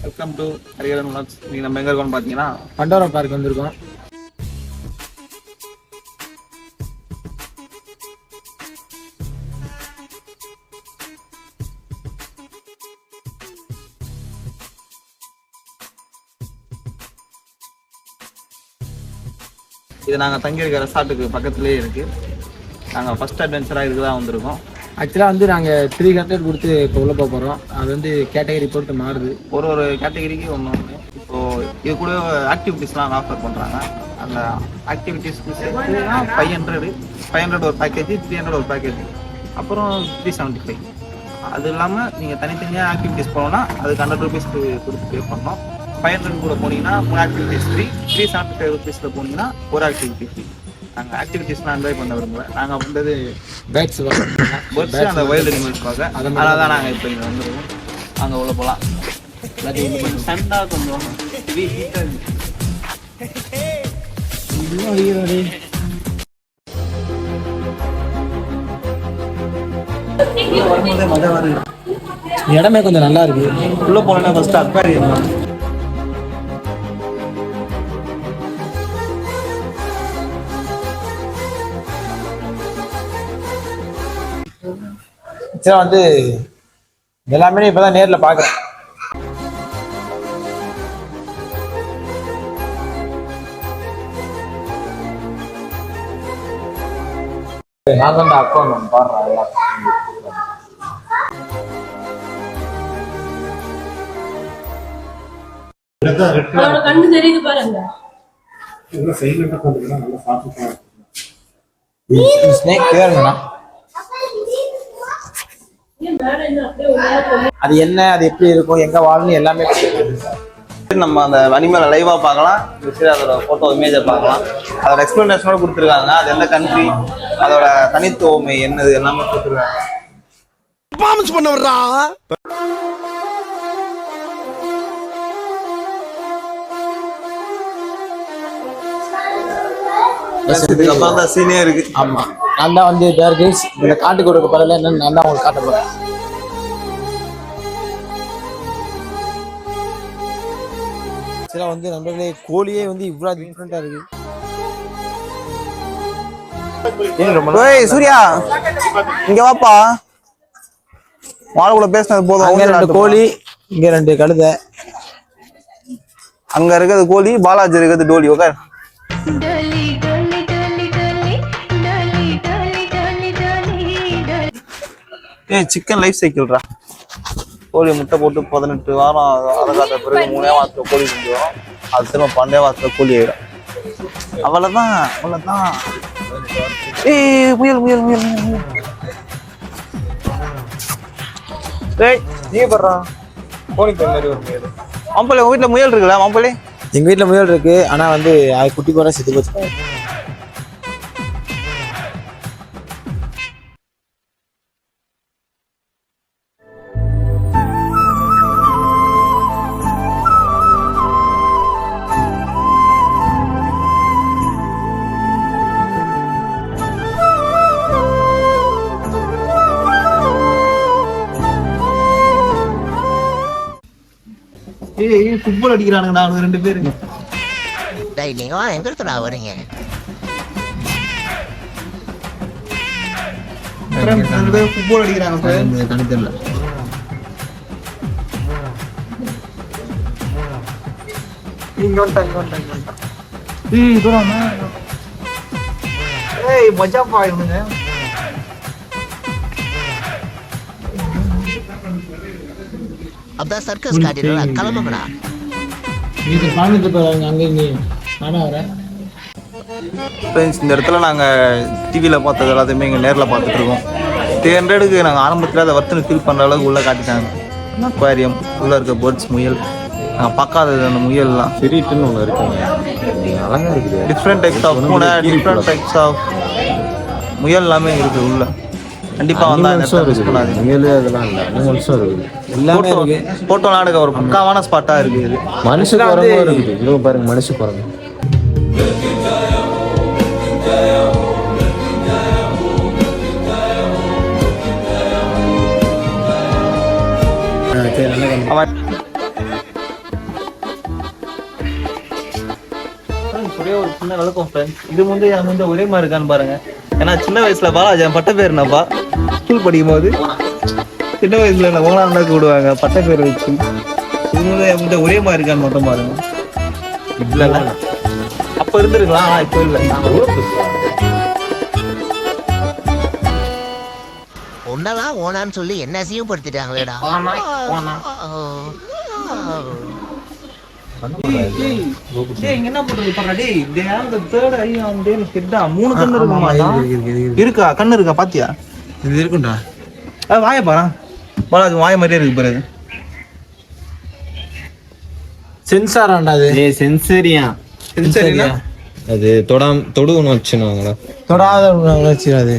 Welcome to Hariharan vlogs. இன்னைக்கு நம்ம எங்க இருக்கோம்னு பார்த்தீங்கன்னா பண்டோரா பார்க் வந்திருக்கோம். இது நாங்கள் தங்கியிருக்க ரெசார்ட்டுக்கு பக்கத்துலேயே இருக்குது. நாங்கள் ஃபஸ்ட் அட்வென்ச்சராக இதுக்கு தான் வந்திருக்கோம். ஆக்சுவலாக வந்து நாங்கள் 300 கொடுத்து இப்போ உள்ளே போக போகிறோம். அது வந்து கேட்டகரி போட்டு மாறுது. ஒரு கேட்டகரிக்கு ஒன்று இப்போது இது கூட ஆக்டிவிட்டீஸ்லாம் ஆஃபர் பண்ணுறாங்க. அந்த ஆக்டிவிட்டீஸ்க்கு சேர்த்துனா 500 ஒரு பேக்கேஜ், 300 ஒரு பேக்கேஜ், அப்புறம் 375. அது இல்லாமல் நீங்கள் தனித்தனியாக ஆக்டிவிட்டீஸ் போனோன்னா அதுக்கு 100 ரூபீஸ்க்கு கொடுத்து பே பண்ணோம். 500 கூட போனீங்கன்னா 3 ஆக்டிவிட்டீஸ் ஃப்ரீ. 375 ரூபீஸில் போனீங்கன்னா ஒரு ஆக்டிவிட்டி ஃப்ரீ. நாங்கள் ஆக்டிவிட்டீஸ்லாம் என்ஜாய் பண்ண விரும்பல. நாங்கள் வந்தது பேட்ஸ் அந்த வைல்டு அனிமல்ஸ்க்காக. அதனால தான் நாங்கள் இப்போ இங்கே வந்துடுவோம். அங்கே உள்ள போகலாம். கொஞ்சம் சண்டாக கொஞ்சம் ஹீட்டாக வரும்போதே மழை வருது. இடமே கொஞ்சம் நல்லா இருக்கு. உள்ளே போனோன்னா ஃபஸ்ட்டு அக்வாரியம். வந்து எல்லாமே இப்பதான் நேர்ல பாக்குறேன். நான் தான் அக்கௌண்ட் பாடுறேன். கண்ணு தெரியுது பாருங்க. ஸ்னேக் கேளுங்கண்ணா. அது என்ன, அது எப்படி இருக்கும், எங்க வாழணும் எல்லாமே நம்ம அந்த அனிமலை லைவா பார்க்கலாம். அதோட போட்டோ இமேஜை பார்க்கலாம். அதோட எக்ஸ்பிளனேஷனோட கொடுத்துருக்காங்க. அது எந்த கண்ட்ரி, அதோட தனித்துவமை என்னது எல்லாமே கொடுத்துருக்காங்க. இதுக்கப்புறம் தான் சீனே இருக்கு. ஆமா, நான் தான் வந்து பேர்கில்ஸ் இந்த காட்டுக்கு கொடுக்க பரவாயில்ல என்னன்னு நான் தான் உங்களுக்கு காட்ட போறேன். சில வந்து நண்பர்களே, கோழியே வந்து இவ்வளவு டிஃப்ரெண்டா இருக்கு. சூர்யா இங்க வாப்பா. வாழை கூட பேசினது போதும். அங்க 2 கோழி, இங்க 2 கழுதை. அங்க இருக்கிறது கோழி, பாலாஜி இருக்கிறது டோலி. ஓகே, சிக்கன் லைஃப் சைக்கிள்ரா. கோழி முட்டை போட்டு 18 வாரம் அதை காத்த பிறகு 3 மாதத்துல கோழி செஞ்சுரும். அது திரும்ப 12 மாதத்துல கோழி ஆயிடும். அவ்வளவுதான். முயல் முயல் முயல் முயல். நீங்க பண்றா கோழி மாதிரி ஒரு முயல். மாம்பழி உங்க வீட்டுல முயல் இருக்குல்ல? மாம்பழி எங்க வீட்டுல முயல் இருக்கு. ஆனா வந்து அது குட்டி போற செத்து போச்சு. ஃபுட்பால் அடிக்கிறானுங்க நாங்க 2 பேரு. நீங்க எங்க இருந்து வரீங்க? ஃபுட்பால் அடிக்கிறாங்க. தனி தெரியல. இங்க வந்துட்டாங்க. மஜா பாருங்க. அதான் சர்க்கஸ் காட்டிடுறா. கிளம்புங்கடா. இது பாண்டிட்டு போறாங்க. அங்க இங்க நானா வரேன். ஃப்ரெண்ட்ஸ், இந்த இடத்துல நாங்கள் டிவியில் பார்த்தது எல்லாத்தையுமே இங்கே நேரில் பார்த்துட்டு இருக்கோம். 300க்கு நாங்கள் ஆரம்பத்தில் அதை வர்த்தனை ஃபீல் பண்ணுற அளவுக்கு உள்ளே காட்டிட்டாங்க. அக்வாரியம் உள்ளே இருக்க பேர்ட்ஸ், முயல், நாங்கள் பார்க்காதது அந்த முயல்லாம். ஃபிரிட்டுன்னு ஒன்று இருக்குங்க, அழகாக இருக்குது. டிஃப்ரெண்ட் டைப்ஸ் ஆஃப் பூனை, டிஃப்ரெண்ட் டைப்ஸ் ஆஃப் முயல் எல்லாமே இருக்குது உள்ள. கண்டிப்பாக வந்தால் முயல் அதெல்லாம் இல்லை, அனிமல்ஸும் இருக்குது. எல்லாமே இருக்கு. ஃபோட்டோலாம் எடுக்க ஒரு பக்காவான ஸ்பாட்டாக இருக்குது. இது மனுஷ குரங்கும் இருக்குது. இதோ பாருங்க, மனுஷ குரங்கு. ஒரே ஒரு சின்ன விளக்கம் ஃப்ரெண்ட்ஸ். இது வந்து என் வந்து ஒரே மாதிரி இருக்கான்னு பாருங்க. ஏன்னா சின்ன வயசுல பாலாஜி என் பட்ட பேர் என்னப்பா ஸ்கூல் படிக்கும் போது சின்ன வயசுல என்ன ஓனாண்டா கூடுவாங்க பட்ட பேர் வச்சு. இது வந்து என் வந்து ஒரே மாதிரி இருக்கான்னு மட்டும் பாருங்க. இல்ல அப்ப இருந்திருக்கலாம், ஆனா இப்ப இல்லை. உன்னதான் ஓனான்னு சொல்லி என்ன அசிங்கப்படுத்திட்டாங்களேடா. இங்க என்ன பண்றது பாருடா டேய். இந்த தேர்ட் ஐ ஆன் டே கிட்டா 3 கண்ணு இருக்குமா? இருக்கா? கண்ணு இருக்கா பாத்தியா? இது இருக்கும்டா. வாயை பாரு பாலாஜி, வாய மாதிரியே இருக்கு பாரு. சென்சாராண்டா அது. சென்சரியா சென்சரியா அது தொடுன்னு வச்சுனாங்களா? தொடாத வச்சு அது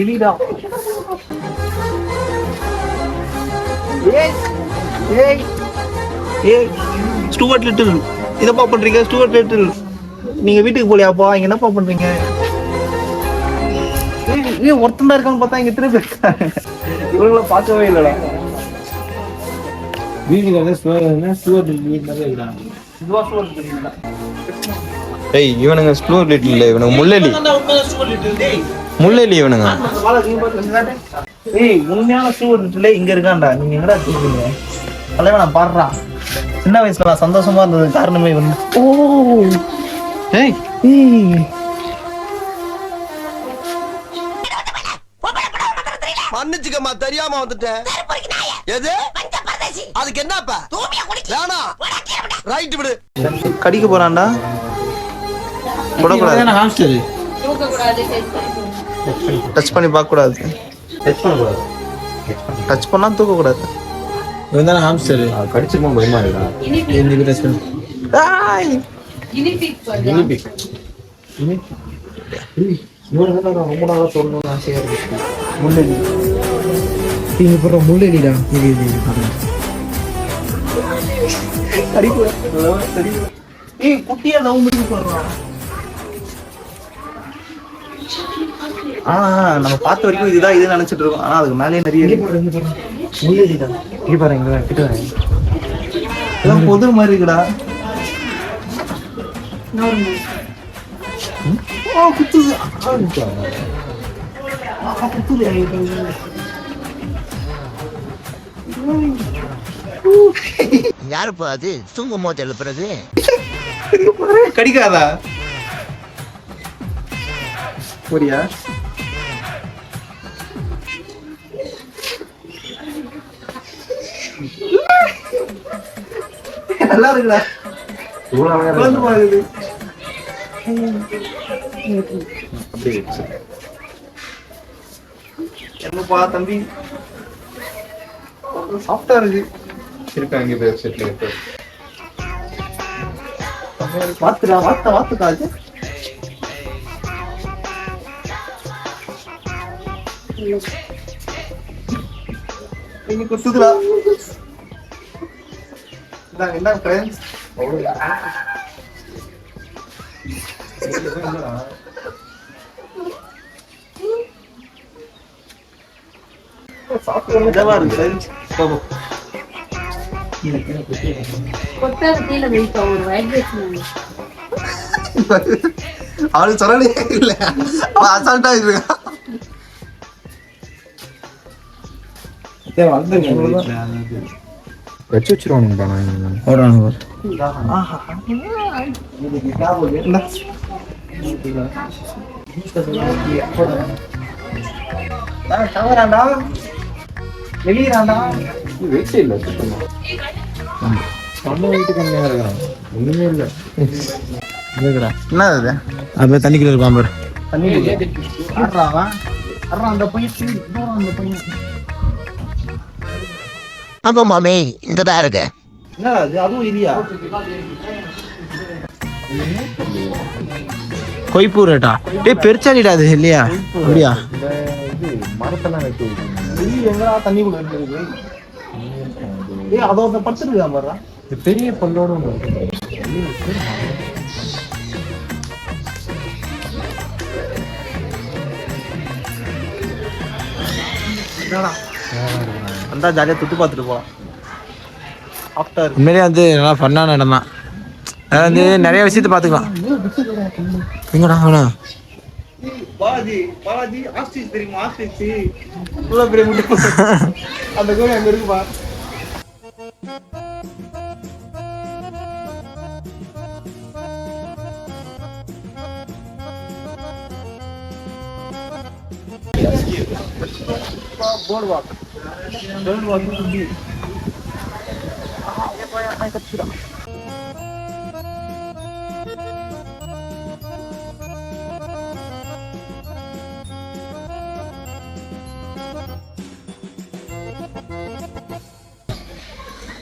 இலிடா. ஸ்டூவர்ட் லிட்டில் இதப்பா பண்றீங்க? ஸ்டூவர்ட் லிட்டில் நீங்க வீட்டுக்கு போலியாப்பா? இங்க என்னப்பா பண்றீங்க? ஒருத்தன் தான் இருக்கான்னு பார்த்தா இங்க திருப்பி இருக்காங்க. இவங்கள பார்க்கவே இல்லடா. வீட்டுக்கு வந்து ஸ்டூவர்ட் வீடு மாதிரி இருக்குடா. இதுவா ஸ்டூவர்ட் லிட்டில்? டேய் இவனுங்க ஸ்டூவர்ட் லிட்டில் இல்ல, இவனுங்க முள்ளெலி. முள்ளெலி இவனுங்க. ஏய் உண்மையான ஸ்டூவர்ட் லிட்டில் இங்க இருக்கான்டா. நீங்க எங்கடா இருக்கீங்க? தலைவன் நான் பாடுறா. சின்ன வயசுல நான் சந்தோஷமா இருந்தது காரணமே வந்து மன்னிச்சுக்கம்மா, தெரியாம வந்துட்டேன். எது அதுக்கு என்னப்பா? வேணாம், ரைட் விடு. கடிக்க போறான்டா. ஹாம்ஸ்டர் டச் பண்ணி பார்க்க கூடாது. டச் பண்ணா தூக்க கூடாது. இவன் தானே ஹாம்ஸ்டர். கடிச்சிருமா பயமா இருக்கா? இந்த டச் பண்ணு. ஏய் ரொம்ப நாளா சொல்லணும்னு ஆசையா இருக்கு. முள்ளெலி. இங்க போற முள்ளெலிடா. இது ஏய் குட்டியா லவ் பண்ணி போறான். நம்ம பார்த்த வரைக்கும் இதுதான் இது நினைச்சிட்டு இருக்கோம். ஆனா அதுக்கு மேலே நிறைய முள்ளெலிடா. இங்க பாருங்க, கிட்ட வரேன். இதெல்லாம் பொது மாதிரி இருக்குடா. குத்துது. யாருப்பா அது தூங்கும் போது எழுப்புறது? கடிக்காதா? போறியா? நல்லா இருக்குடா. குழந்தை பாக்குது. என்னப்பா தம்பி சாஃப்டா இருக்கு. இருக்காங்க இந்த வெப்சைட்ல இருக்கு. வாத்துடா, வாத்துக்கா அது. இனி குத்துதுடா. என்ன ஃப்ரெண்ட்ஸ் இதவா இருக்கு ஃப்ரெண்ட்ஸ். அவளுக்கு சொல்லவே இல்ல, அசால்ட்டா இருக்கா. வச்சு வச்சிருவானுங்கப்பா நான் ஓடுறானுங்க. தவறாண்டா வெளியிறாண்டா. வெயிட் இல்லை சுத்தமா. நம்ம வீட்டு கம்மியா இருக்கான். ஒண்ணுமே இல்லை. என்ன அது? அப்படியே தண்ணிக்குள்ள இருப்பான் பாரு. தண்ணி அந்த பையன் அந்த பையன். ஆமா மாமே, இங்கதான் இருக்கு. என்ன அது? அதுவும் இல்லையா? கொய்பூரேட்டா. டேய் பெருச்சாலிடா அது இல்லையா? அப்படியா? இது மரத்தெல்லாம் வெட்டி எங்கடா தண்ணிக்குள்ள இருக்கு? ஏய் அதோட படுத்துருக்கா பாரு. பெரிய பல்லோட ஒன்று இருக்கு. வந்தா ஜாலியா தொட்டு பார்த்துட்டு போலாம். ஆஃப்டர் உண்மையிலேயே வந்து நல்லா ஃபன்னான இடம் தான். அதாவது வந்து நிறைய விஷயத்த பார்த்துக்கலாம். எங்கடா அவனா பாலாஜி ஆஸ்ட்ரிச் தெரியுமா? ஆஸ்ட்ரிச் இவ்வளவு பெரிய முட்டை அந்த கோழி அங்க இருக்குப்பா.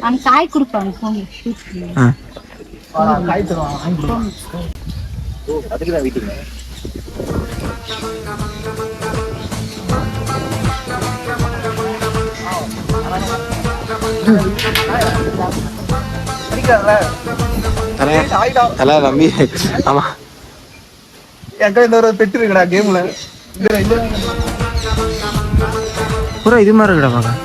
அந்த காய் கொடுப்பாங்க போங்க. காய் தருவாங்க. அதுக்கு தான் வீட்டுங்க. தம்பி. ஆமா என்கிட்ட இந்த ஒரு பெட்டு இருக்குடா கேம்ல. பூரா இது மாதிரி இருக்குடா பாக்க.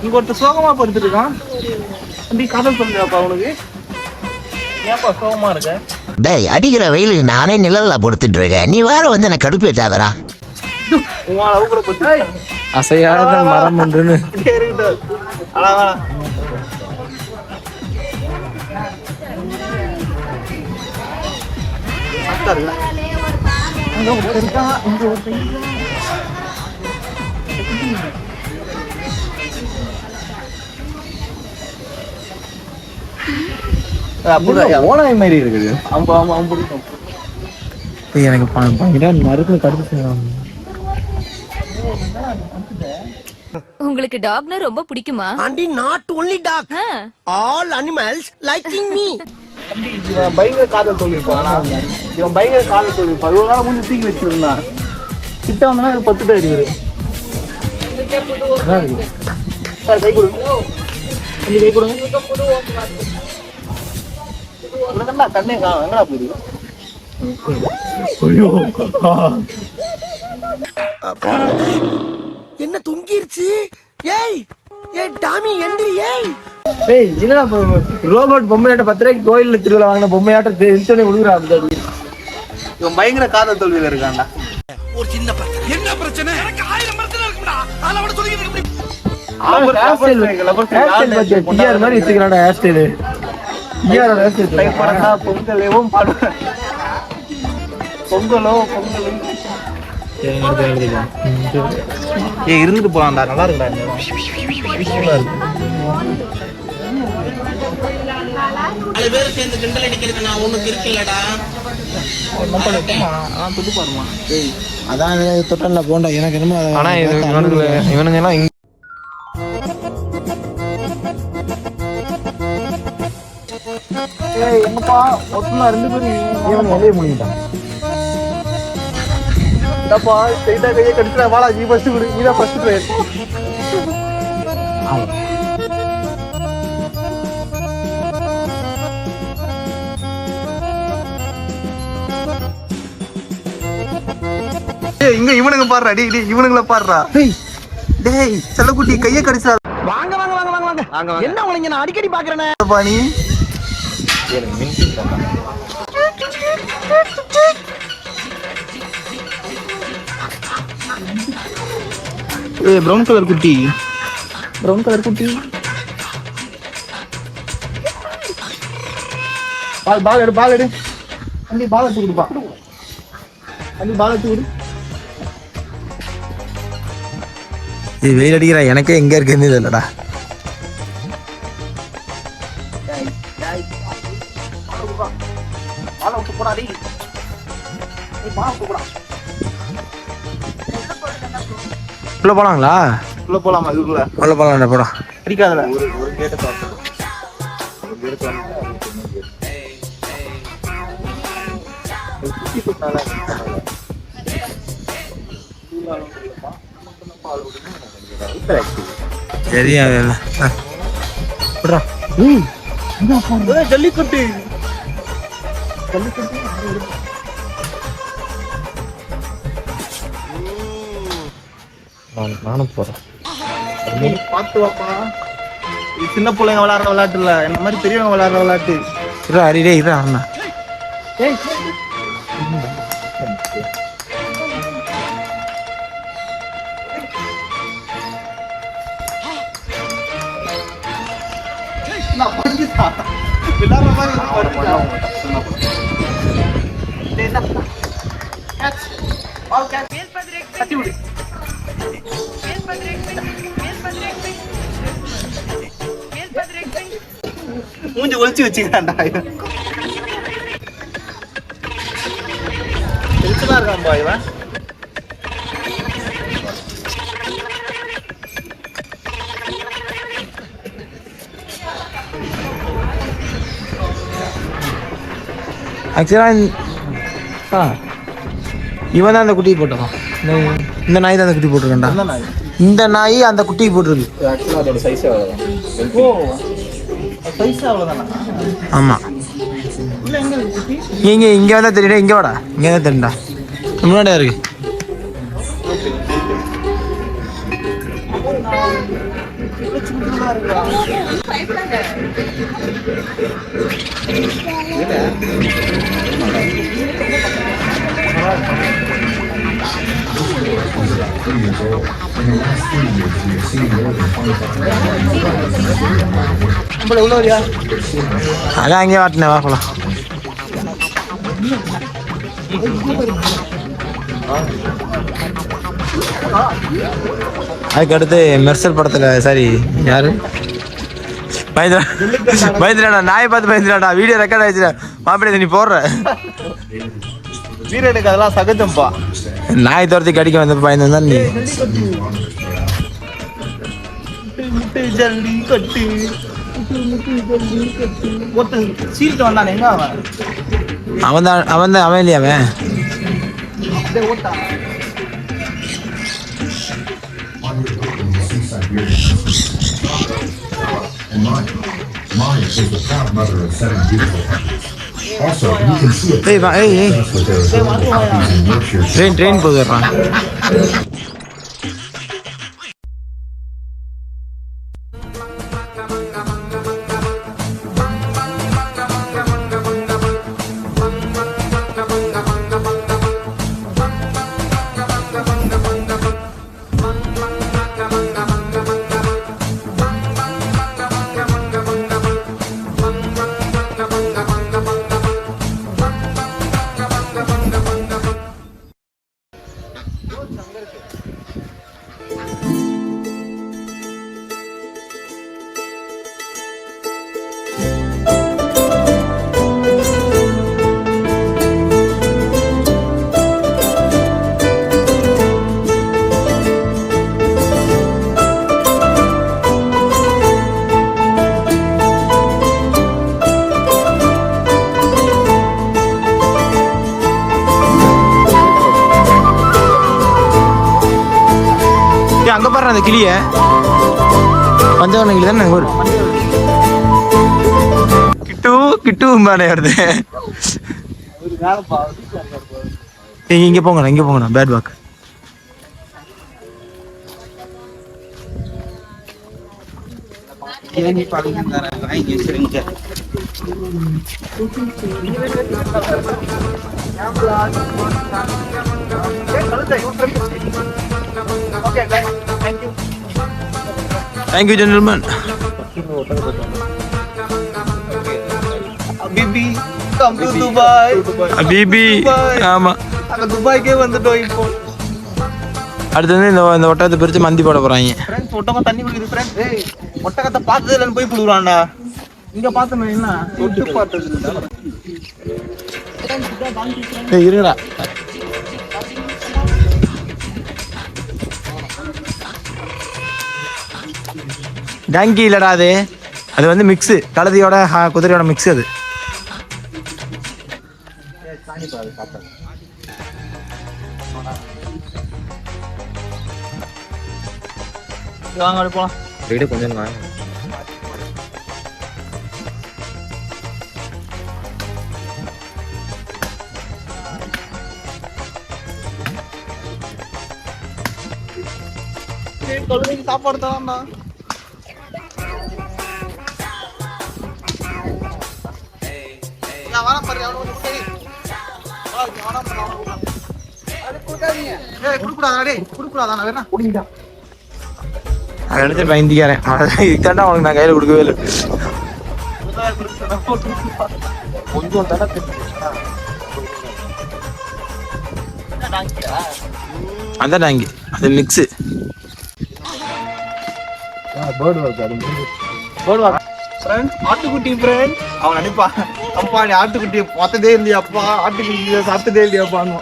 இங்க ஒருத்தர் சோகமா படுத்துட்டு இருக்கான். அப்படி காதல் சொல்லுப்பா அவனுக்கு. ஏன்ப்பா சோகமா இருக்க? டேய் அடிக்கிற வெயிலுக்கு நானே நிழல்ல படுத்துட்டு இருக்கேன், நீ வேற வந்து என்ன கடுப்பேத்தாதடா. உன் அளவு கூட போட்டு அசையாத மரம் ஒன்றுன்னு ஓனாய் மாதிரி இருக்குது. எனக்கு மருந்து கடுப்பு. உங்களுக்கு டாக்னா ரொம்ப பிடிக்குமா? Aunty not only dog, all animals liking me. இவன் பயங்கர காதல் சொல்லியிருப்பான். இவன் பயங்கர காதல் சொல்லியிருப்பான். இவ்வளவு நாள் கொஞ்சம் தூக்கி வச்சிருந்தான். கிட்ட வந்தா 10 பேர் இருக்குது. சார் கை கொடுங்க. கை கொடுங்க. கண்ணே எங்கடா போகுது? என்ன தொங்கிருச்சு? ஏய் ஏய் டாமி எந்திரி. ஏய் என்னடா ரோபோட் பொம்மையாட்ட 10 ரூபாய்க்கு கோயில்ல திருவிழா வாங்கின பொம்மையாட்ட தெரிஞ்சோடனே விழுகுறா. இவன் பயங்கர காதல் தோல்வியில இருக்கான்டா. ஒரு சின்ன பிரச்சனை. என்ன பிரச்சனை? எனக்கு 1000 பிரச்சனை இருக்குடா. அதல அவன சொல்லிட்டு இருக்க. மாதிரி வச்சுக்கிறாடா ஹேர் ஸ்டைலு. பொங்கலும் பாடுவேன். பொங்கலோ பொங்கலும் இருந்துட்டு போலாம்டா. நல்லா இருக்குடா. அதான் தொட்டல போண்டா எனக்கு என்னமோ. ஆனா இவனுங்க எல்லாம் என்னப்பா மொத்தமா 2 பேரும் வெளியே முடிட்டான். ஸ்ட்ரைட்டா கையை கடிச்சா பாலாஜி ஃபர்ஸ்ட் கொடு. நீதான் ஃபர்ஸ்ட் பிளேயர். இங்க இவனுங்க பாடுறா. டேய் இவனுங்கள பாடுறா. டேய் செல்லக்குட்டி கையை கடிச்சா. வாங்க வாங்க வாங்க வாங்க வாங்க. என்ன உனக்கு நான் அடிக்கடி பாக்குறேனே பாணி. ஏய் பிரவுன் கலர் குட்டி. பிரவுன் கலர் குட்டி. பால் எடு. பால் எடு. அண்ணி பால் எடுத்து கொடுப்பா. அண்ணி பால் எடுத்து கொடு. இது வெயில் அடிக்கிறா. எனக்கே எங்க இருக்குன்னு இல்லடா. உள்ள போலாங்களா? உள்ள போலாமா? இதுக்குள்ள உள்ள போலாம்டா. போடா அடிக்காதல. தெரியும் ஜல்லிக்கட்டு நானும் போறேன். பார்த்து வாப்பா. இது சின்ன பிள்ளைங்க விளையாடுற விளையாட்டு இல்ல, என்ன மாதிரி பெரியவங்க விளையாடுற விளையாட்டு. அடிடே இதா அண்ணா நான் படிச்சுட்டா. விளையாடுற மாதிரி படிச்சுட்டா. கட்டி விடு. மூஞ்சி ஒளிச்சு வச்சுக்கிறான்டா. டென்ஷனா இருக்கான்பா இவன். ஆக்சுவலா இவன் தான் அந்த குட்டி போட்டான். இந்த நாய் தான் அந்த குட்டி போட்டிருக்கேன்டா. இந்த நாய் அந்த குட்டிக்கு போட்டிருக்கு. ஆக்சுவலாக அதோட சைஸ் அவ்வளோதான். ஓ சைஸ் அவ்வளோதானா? ஆமாம். உள்ள எங்க இருக்கு குட்டி? இங்கே வந்தால் தெரியுடா. இங்கே வாடா. இங்கே தான் தெரியுடா. முன்னாடியா இருக்கு. அதான் அங்கேயே வாட்டினேன். வாக்கலாம். அதுக்கு அடுத்து மெர்சல் படத்துல சாரி யாரு பயந்துடா நாயை பார்த்து பயந்துடாடா. Video record ஆயிடுச்சுடா. மாப்பிள்ளை நீ போடுற வீரனுக்கு அதெல்லாம் சகஜம்பா. நாய் துரத்தி கடிக்க வந்த பயந்து வந்தா நீ. ஜல்லி கட்டு சீட்டு வந்தானே எங்க அவன் அவன் இல்லையா அவன். ட்ரெயின் போதுறான். அங்க பாரு அந்த கிளிய பஞ்சவர்ண கிளி தானே ஒரு கிட்டு கிட்டு பானே வருது. இங்க போங்கண்ணா பேட் வாக். Okay, thank you. Thank you, gentlemen. Habibi, come to Dubai. Habibi, ஆமா. அங்க துபாய்க்கே வந்துட்டோம் இப்போ. அடுத்து வந்து இந்த ஒட்டகத்தை பிரிச்சு மந்தி போட போறாங்க. ஃப்ரெண்ட்ஸ் ஒட்டகம் தண்ணி குடிக்குது ஃப்ரெண்ட்ஸ். ஏய் ஒட்டகத்தை பார்த்ததே இல்லன்னு போய் குடுக்குறான்டா. இங்க பார்த்தமே என்ன? தொட்டு பார்த்தது இல்ல. ஏய் இருங்கடா. டங்கி இல்லடா அது வந்து மிக்ஸு கழுதையோட குதிரையோட மிக்ஸ் அது. வாங்க போலாம். வீடு கொஞ்சம் வாங்க. சாப்பாடு தான்டா. நான் வரேன் பாரு, அவனுக்கு கொடுக்காதீங்க. கொடுக்கூடாதா வேணா குடிங்கடா. அதை எடுத்து பயந்திக்கிறேன். இதுக்காண்டா அவனுக்கு நான் கையில் கொடுக்கவே இல்லை. கொஞ்சம் தானே அந்த டாங்கி அது மிக்ஸு. ஆட்டுக்குட்டி ஃப்ரெண்ட் அவன் நினைப்பா அப்பா நீ ஆட்டுக்குட்டியை பார்த்ததே இல்லையாப்பா, ஆட்டுக்குட்டியை சாப்பிட்டதே இல்லையாப்பான்னு.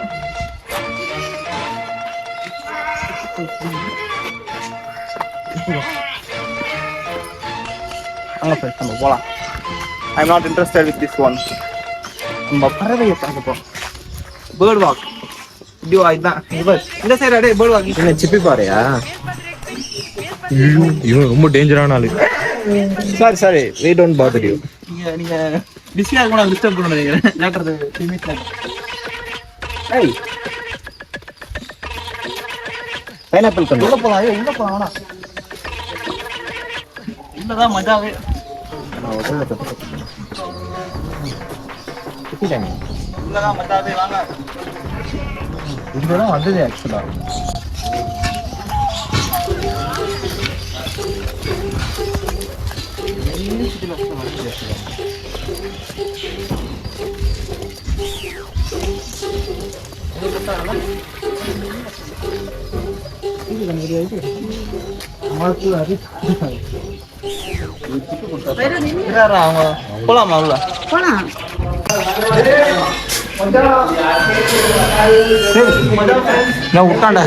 நம்ம போலாம். I am not interested with this one. நம்ம பறவையை பார்க்க போறோம். Bird walk. இதுவா இதுதான் இந்த சைடு அடே பேர்ட் வாக். என்ன சிப்பி பாறையா? இவன் ரொம்ப டேஞ்சரான ஆளு. Sorry we don't bother you. நீங்க பிஸியா இருக்கணும், டிஸ்டர்ப் பண்ண நினைக்கிறேன். லேட்டர் லிமிட்ல. ஏய் பைனாப்பிள் கண்ணு. உள்ள போலாம். ஏய் உள்ள போலாம் வேணா. உள்ளதான் மஜாவே. உள்ளதான் மஜாவே வாங்க. இதெல்லாம் வந்தது ஆக்சுவலா. போலாமா உள்ள? போலாம். நான் விட்டாண்டா.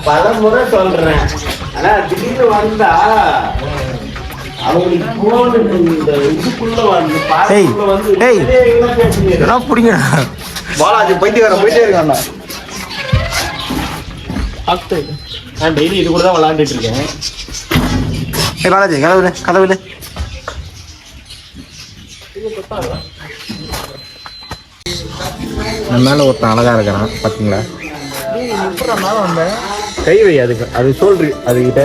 பல முறை சொல்றேன், ஆனா திடீர்னு வந்தா அவங்களுக்கு போன இந்த இதுக்குள்ள வந்து பார்க்குள்ள வந்து இதெல்லாம் பிடிங்கடா. பாலாஜி பைத்தியக்காரன் போயிட்டே இருக்கான்டா. நான் டெய்லி இது கூட தான் விளையாண்டுட்டு இருக்கேன். பாலாஜி கதவுல கதவுல மேல ஒருத்தன் அழகா இருக்கிறான் பாத்தீங்களா? கை வை அதுக்கு, அது சொல்றி அதுகிட்ட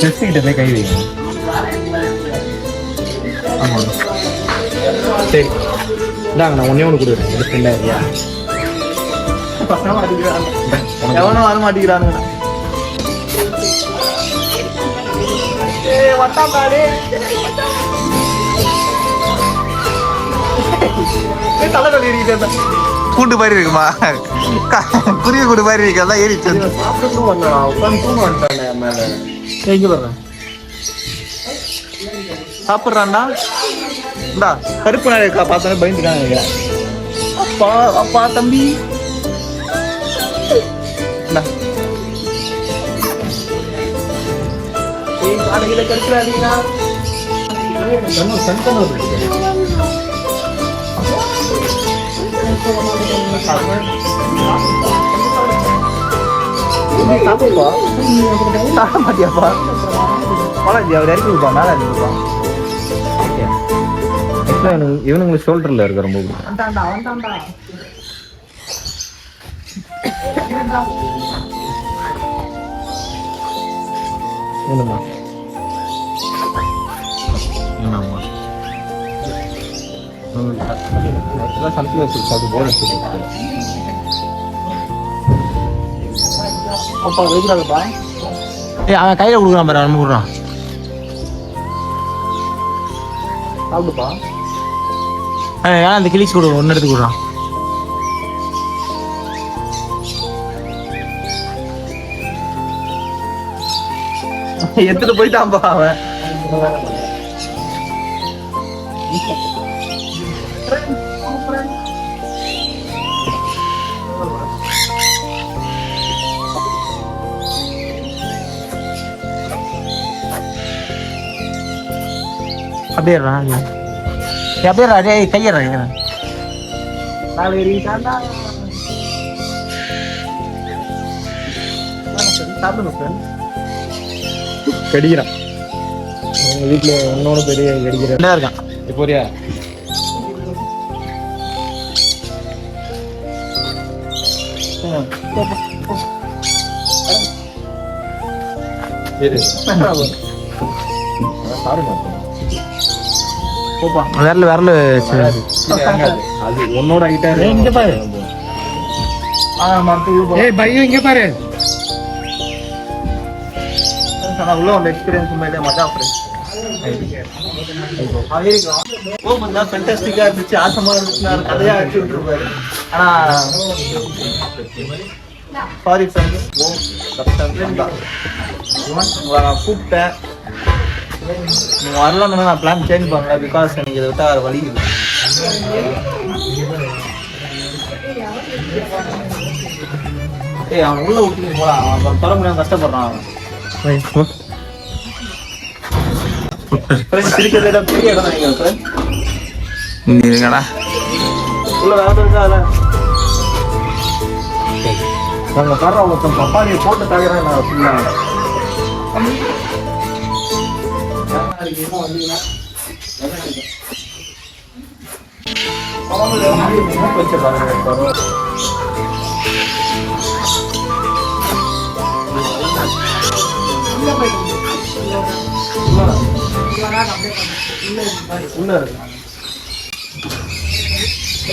செஸ்ட் கிட்ட போய் கை வை. ஆமா சரி இந்தாங்க, நான் ஒன்னே ஒன்று கொடுக்குறேன். இது ஃப்ரெண்டாரியா? எவனும் வர மாட்டேங்கிறானுங்க. கூட்டு மாதிரி இருக்குமா? குருவி கூட்டு மாதிரி இருக்கு. அதான் ஏறி சாப்பிட்றான்டா. இந்தா கருப்பு நாய் பார்த்தோன்னே பயந்துட்டாங்க நினைக்கிறேன். அப்பா அப்பா தம்பி கருக்குறாதீங்களா? மாட்டியாப்பா பாலாஜி அவர் இறக்கி விடுப்பா, மேலே இறக்கி விடுப்பா. இவனுங்களுக்கு ஷோல்டர்ல இருக்க ரொம்ப பிடிக்கும். என்னம்மா என்னம்மா சன்ஃப்ளவர் அது போல அப்பா வைக்கிறாங்கப்பா. அவன் கையில கொடுக்குறான் பாரு, அவன் கொடுக்குறான். சாப்பிடுப்பா. ஏன்னா அந்த கிளிச்சு கொடு, ஒன்று எடுத்து கொடுறான். எடுத்துட்டு போயிட்டான்பா அவன். அப்படியே அப்படியே கையறா. நாலு ஏறிட்டான்னா சாப்பிடுங்க ஃப்ரெண்ட். கடிக்கிறான் எங்கள் வீட்டில் உன்னோட பெரிய கடிக்கிற இருக்கான். இப்போ போறியா? சரி போப்பா. விரல் அது உன்னோட ஹைட்டா இங்கே பாரு. ஏய் பையன் இங்கே பாரு. உள்ள வந்து எக்ஸ்பீரியன்ஸ் உண்மையிலே மஜா ஃப்ரெண்ட்ஸ். கொஞ்சம் ஃபென்டாஸ்டிக்கா இருந்துச்சு, ஆசமா இருந்துச்சு, கதையா அடிச்சு விட்டுருப்பாரு. ஆனா சாரி ஃப்ரெண்ட்ஸ், உங்களை நான் கூப்பிட்டேன், நீங்க வரலன்னு நான் பிளான் சேஞ்ச் பண்ணல. பிகாஸ் எனக்கு இதை விட்டா வழி இல்லை. ஏய் அவன் உள்ள விட்டுட்டு போலாம், அவன் தொட முடியாம கஷ்டப்படுறான் அவன். சிரிக்கிறத பெரிய இடம் நினைக்கிறேன் சார். இருங்கடா. உள்ள வேலை இருக்காத நாங்கள் தர்ற ஒருத்தன் பப்பாளியை போட்டு தகுறேன் நான் ஃபுல்லா. உள்ள இருக்கு.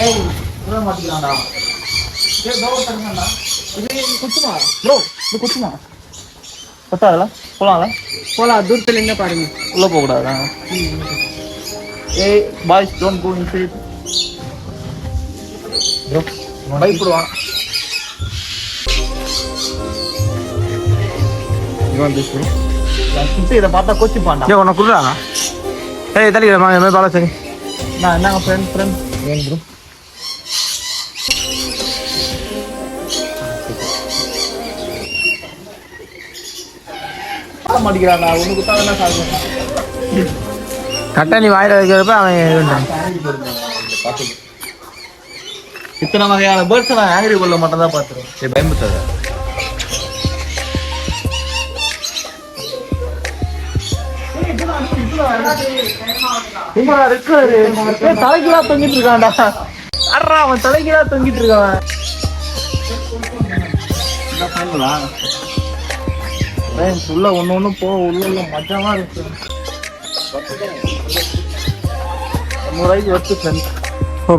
ஏய் உள்ள மாட்டிக்கலாம்டா. ஏய் டோர் தரங்கடா. இது குத்துமா ப்ரோ, இது குத்துமா பத்தாதல போலாம்ல? போலாம். தூரத்துல எங்க பாருங்க, உள்ள போக கூடாதா? ஏய் boys don't go inside bro, பயப்படுவான். இதை பார்த்தா கோச்சிப்பான்டா. ஏ உன்னை குடுறா. ஏய் தள்ளிக்கிறமா என்ன பாலா. சரி நான் என்னங்க ஃப்ரெண்ட் ஏன் ப்ரோ? மாட்டிக்கிறான். ஒண்ணு குத்தா என்ன சாப்பிடுவேன். கரெக்டாக நீ வாயில வைக்கிறப்ப அவன் இத்தனை வகையான பேர்ட்ஸ் நான் ஆங்கிரி கொள்ள மட்டும் தான் பார்த்துருவேன். பயமுத்தாத. தலைக்கீழா தொங்கிட்டு இருக்கான்டா. அறா அவன் தலைக்கீழா தொங்கிட்டு இருக்கான். உள்ள ஒண்ணு ஒண்ணு போ, உள்ள மஜாவா இருக்கு. 100 ரூபாய்க்கு வச்சு ஃப்ரெண்ட். போ.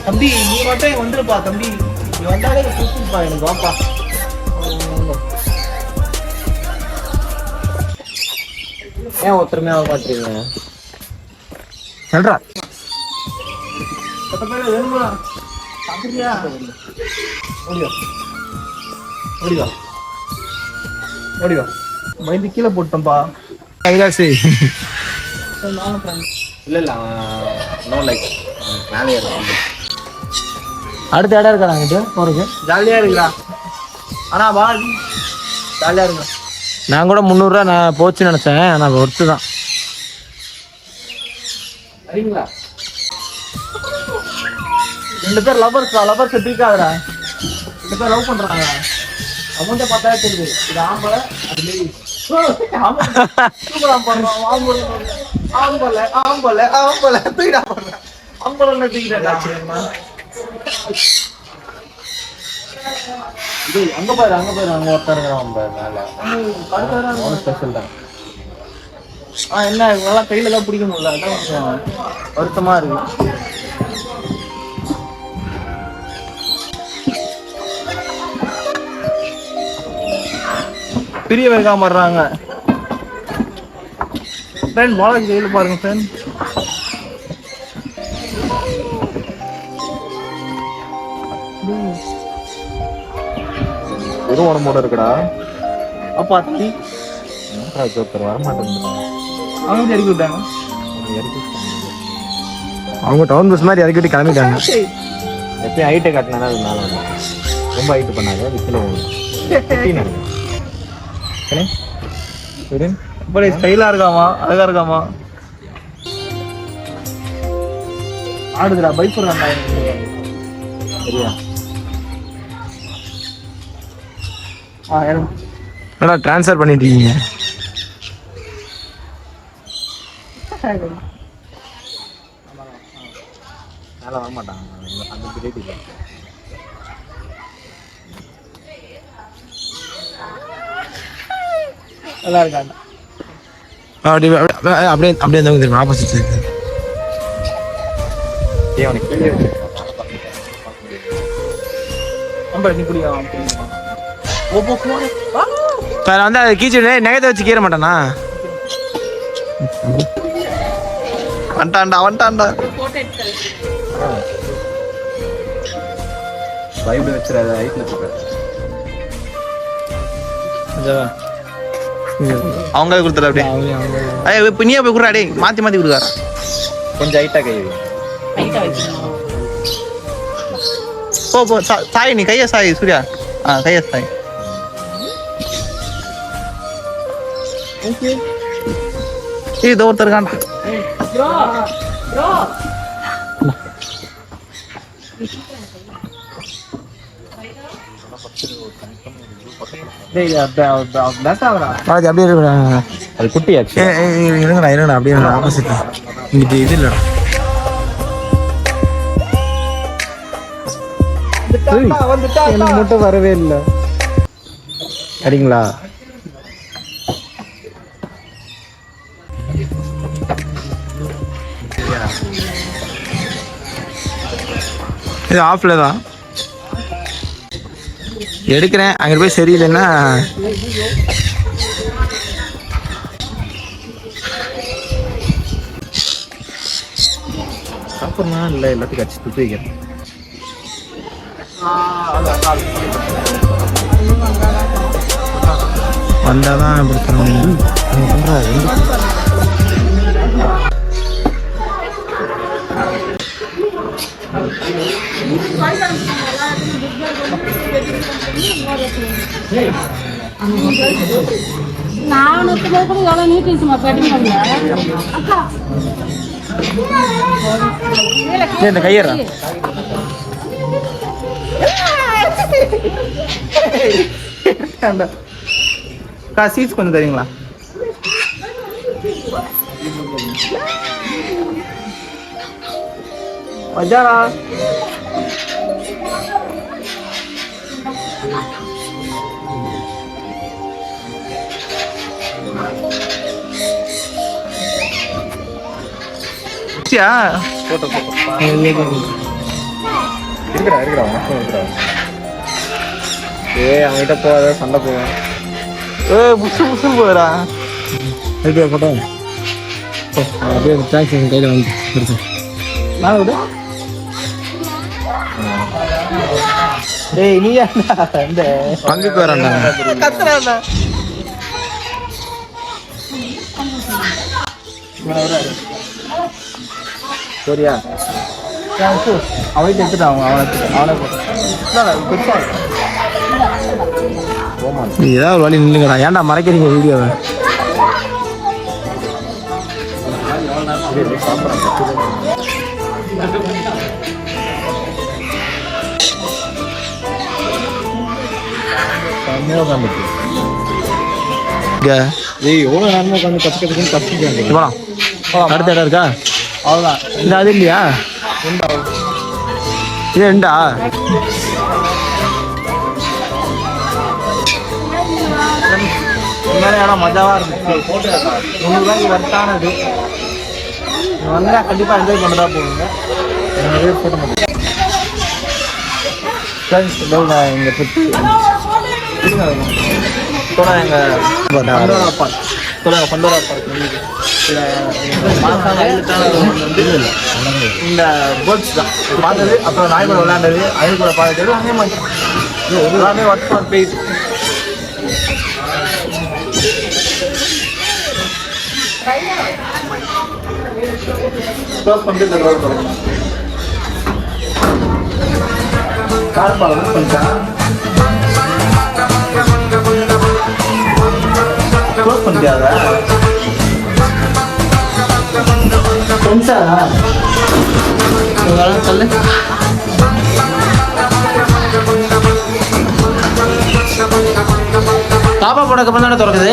தம்பி நீ மட்டும் வந்துருப்பா தம்பி, நீ வந்தாலே கூப்பிடுப்பா எனக்கு வாப்பா. ஏன் ஒருத்தருமே ஆக மாட்டீங்க? சொல்றா. வேணுமா சாப்பிடுறியா? ஓடிவா பயந்து கீழே போட்டோம்பா. கைலாசி இல்ல நோ லைக் மேலே அடுத்த இடம் இருக்கா நாங்கிட்ட போறதுக்கு? ஜாலியா இருக்குடா. ஆனா வா ஜாலியா இருக்கு. நான் கூட 300 ரூபா நான் போச்சுன்னு நினைச்சேன். ஆனால் ஒர்த்து தான். சரிங்களா? 2 பேர் லவர்ஸ் பீக்காதடா. 2 பேர் லவ் பண்றாங்க. அமௌண்ட பார்த்தா தெரியுது, இது ஆம்பளை அது லேடி. சூப்பரா பண்றோம். ஆம்பளை தூக்கிடா பண்றேன். ஆம்பளை தூக்கிட்டா. அங்க பாரு அங்க ஒருத்தர் மேல ஸ்பெஷல் தான். என்ன இவங்கெல்லாம் கையில தான் பிடிக்க முடியல, அதான் கொஞ்சம் வருத்தமா இருக்கு. பிரிய வைக்காம வர்றாங்க. ஃப்ரெண்ட் பாலாஜி கையில் பாருங்க ஃப்ரெண்ட். வெறும் உடம்போட இருக்குடா. அப்பா தீ ஒருத்தர் வரமாட்டேன். அவங்க இறக்கி விட்டாங்க. அவங்க டவுன் பஸ் மாதிரி இறக்கி விட்டு கிளம்பிட்டாங்க. எப்பயும் ஹைட்டை காட்டினா அது மேலே வரும். ரொம்ப ஹைட்டு பண்ணாங்க. வித்துல இப்படி ஸ்டைலா இருக்காமா, அழகா இருக்காமா. ஆடுதுடா, பயப்படுறான்டா. சரியா? என்னடா ட்ரான்ஸ்ஃபர் பண்ணிட்டு இருக்கீங்க? மேல வர மாட்டாங்க அந்த பிரியாணி. நல்லா இருக்காங்க. அப்படியே அப்படியே அப்படியே தெரியும் ஆப்போசிட் இருக்கு. வந்து அதை கீச்சு நெகத்தை வச்சு கீற மாட்டானா? வந்துட்டான்டா வந்துட்டான்டா. பைபிள் வச்சிடாத, ஹைட்ல போட்டு அவங்க கொடுத்துட அப்படியே. ஐயா இப்போ நீயே போய் கொடுறா, டேய் மாற்றி மாற்றி கொடுக்காரா. கொஞ்சம் ஹைட்டாக கை போ போ. சாய் நீ கையை சாய் சூர்யா. கையை சாய். இதோ ஒருத்தர் இருக்கான். அப்படியே இருங்கடா, அது குட்டியாச்சு. இருங்கடா அப்படியே ஆப்போசிட் இங்கிட்டு இது இல்லடா. எனக்கு மட்டும் வரவே இல்லை. சரிங்களா? இது ஆஃப்ல தான் எடுக்கிறேன். அங்கே போய் சரியில்லைன்னா சாப்பிட்றா இல்லை எல்லாத்தையும் கட்சி துப்பி வைக்கிறேன். வந்தால் தான் இப்படி தரணும். நான் எவ்வளோ நீட்டிச்சுமா பெட்டிங்க அக்கா இந்த கையறா சீட்ஸ் கொஞ்சம் தரீங்களா? வஜாரா போட்டோ இருக்கிறா வணக்கம் இருக்கிறா. அவங்ககிட்ட போகாத, சண்டை போவேன். புஷு புஷு போகிறா. ஓகே போட்டோ அப்படியே டிரான்ஸ்லேஷன் கையில் வந்து கொடுத்து நான் விடு. ஏய் நீ இந்த பங்குக்கு வரான்டா. கத்துறான்டா. சரியா? அவனுக்கு எடுத்துட்டான். அவனை ஏதாவது ஒரு வழி நில்லுங்கடா. ஏன்டா மறைக்கிறீங்க வீடியோவை? எவ்வளோ நேரமாக உட்காந்து கற்றுக்கிறதுக்குன்னு போலாம். அடுத்த இடம் இருக்கா? அவ்வளோதான். இந்த அது இல்லையா? இது ரெண்டா? உண்மையான இடம் மஜாவாக இருந்துச்சு. 100 ரூபாய்க்கு வர்த்தானது. வந்தால் கண்டிப்பாக என்ஜாய் பண்ணுறதா போகுங்க. நிறைய போட்ட மாட்டேன். நான் எங்கள் ட்ரிப்பு எங்கள் பண்டோரா பார்க் பண்டோரா பார்க் இந்த பேர்ட்ஸ் தான் பார்த்தது. அப்புறம் நாய் கூட விளையாண்டது, அயல் கூட பார்த்தது. எல்லாமே ஒர்க் ஃபார் பேஸ். க்ளோஸ் பண்ணிட்டு இந்த ரோடு போகிறோம். கார் பாலம் பண்ணிட்டேன். க்ளோஸ் பண்ணிட்டியாத சென்சாரா சொல்லு. தாப்பா போடக்கு அப்புறம் தானே திறக்குது.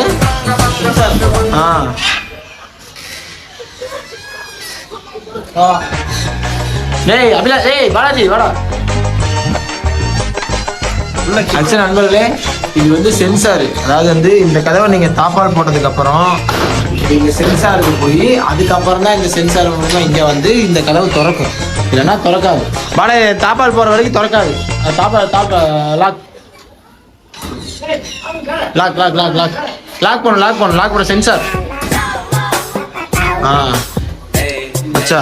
டேய் அபிலா, டேய் பாலாஜி வாடா. ஆக்சுவலி நண்பர்களே, இது வந்து சென்சார். அதாவது வந்து இந்த கதவை நீங்க தாப்பால் போட்டதுக்கு அப்புறம் நீங்க சென்சாருக்கு போய் அதுக்கப்புறம் தான் இந்த சென்சார் மூலமா இங்க வந்து இந்த கதவு திறக்கும். இல்லைன்னா திறக்காது. பாலே தாப்பால் போற வரைக்கும் திறக்காது. Lock lock lock lock lock lock பண்ணு சென்சார். அச்சா